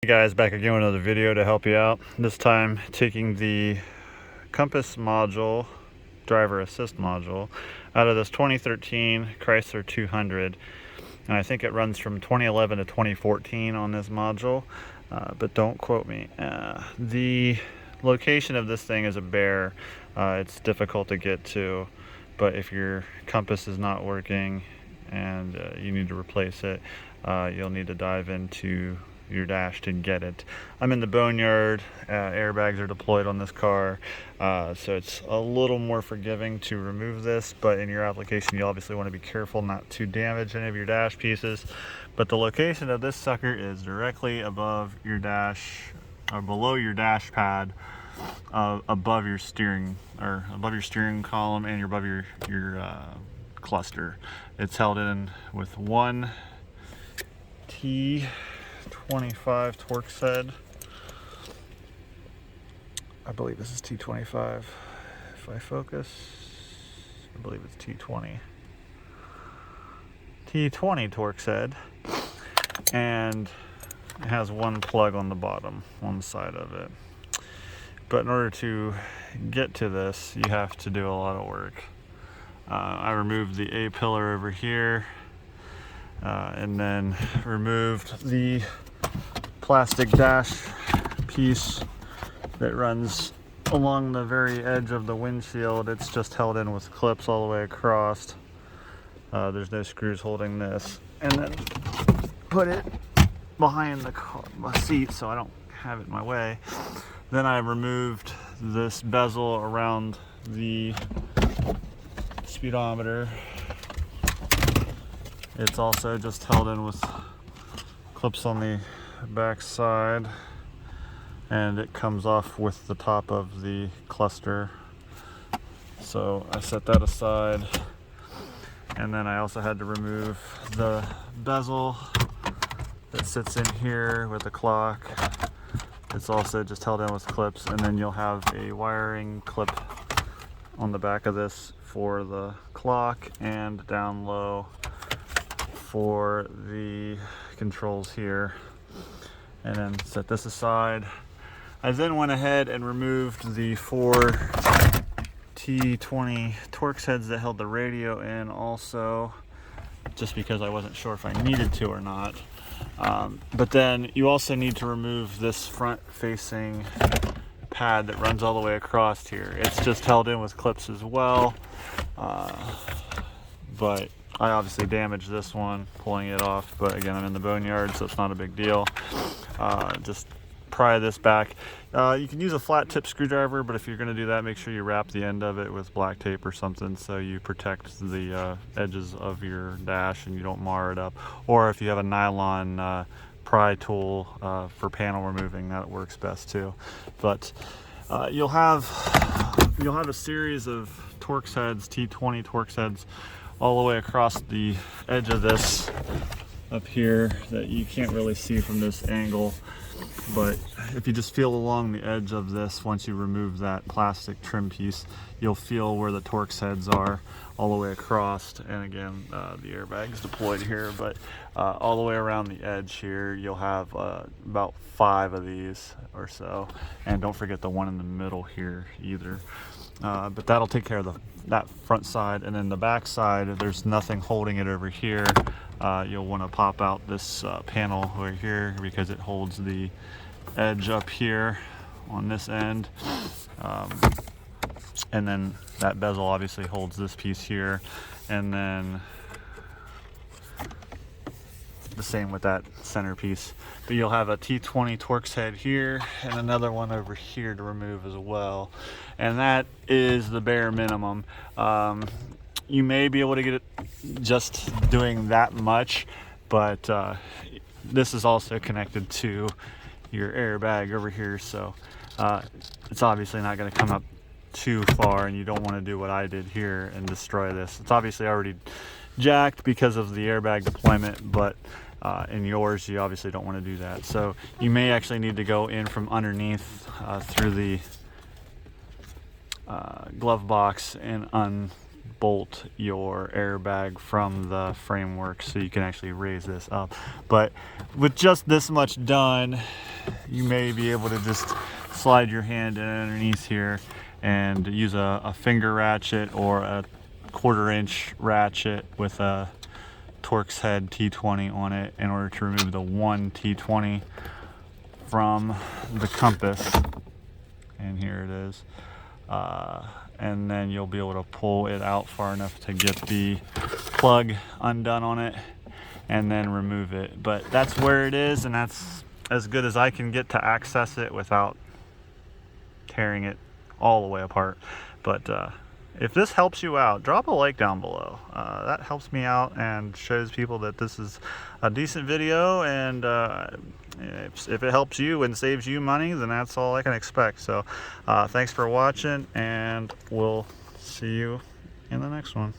Hey guys, back again with another video to help you out. This time taking the compass module, driver assist module, out of this 2013 Chrysler 200. And I think it runs from 2011 to 2014 on this module, but don't quote me. The location of this thing is a bear. It's difficult to get to, but if your compass is not working and you need to replace it, you'll need to dive into your dash to get it. I'm in the boneyard. Airbags are deployed on this car, so it's a little more forgiving to remove this, but in your application you obviously want to be careful not to damage any of your dash pieces. But the location of this sucker is directly above your dash, or below your dash pad, above your steering, or above your steering column, and above your cluster. It's held in with one T25 Torx head. I believe this is T25. If I focus, I believe it's T20. T20 Torx head. And it has one plug on the bottom, one side of it. But in order to get to this, you have to do a lot of work. I removed the A pillar over here, and then removed the plastic dash piece that runs along the very edge of the windshield. It's just held in with clips all the way across. There's no screws holding this. And then put it behind the seat so I don't have it in my way. Then I removed this bezel around the speedometer. It's also just held in with clips on the back side, and it comes off with the top of the cluster. So I set that aside, and then I also had to remove the bezel that sits in here with the clock. It's also just held in with clips, and then you'll have a wiring clip on the back of this for the clock, and down low for the controls here. And then set this aside. I then went ahead and removed the four T20 Torx heads that held the radio in also, just because I wasn't sure if I needed to or not. But then you also need to remove this front facing pad that runs all the way across here. It's just held in with clips as well, but I obviously damaged this one pulling it off, but again, I'm in the boneyard, so it's not a big deal. Just pry this back. You can use a flat tip screwdriver, but if you're going to do that, make sure you wrap the end of it with black tape or something so you protect the edges of your dash and you don't mar it up. Or if you have a nylon pry tool for panel removing, that works best too. But you'll have a series of Torx heads, T20 Torx heads, all the way across the edge of this up here that you can't really see from this angle. But if you just feel along the edge of this, once you remove that plastic trim piece, you'll feel where the Torx heads are all the way across. And again, the airbag's deployed here, but all the way around the edge here, you'll have about 5 of these or so. And don't forget the one in the middle here either. But that'll take care of that front side. And then the back side, there's nothing holding it over here. You'll want to pop out this panel over here because it holds the edge up here on this end. And then that bezel obviously holds this piece here. And then the same with that centerpiece. But you'll have a T20 Torx head here and another one over here to remove as well. And that is the bare minimum. You may be able to get it just doing that much, but this is also connected to your airbag over here, so it's obviously not going to come up too far, and you don't want to do what I did here and destroy this. It's obviously already jacked because of the airbag deployment, but in yours you obviously don't want to do that. So you may actually need to go in from underneath through the glove box and bolt your airbag from the framework so you can actually raise this up. But with just this much done, you may be able to just slide your hand in underneath here and use a finger ratchet or a 1/4 inch ratchet with a Torx head T20 on it in order to remove the one T20 from the compass. And here it is. And then you'll be able to pull it out far enough to get the plug undone on it and then remove it. But that's where it is, and that's as good as I can get to access it without tearing it all the way apart. But if this helps you out, drop a like down below. That helps me out and shows people that this is a decent video, and if it helps you and saves you money, then that's all I can expect. So thanks for watching, and we'll see you in the next one.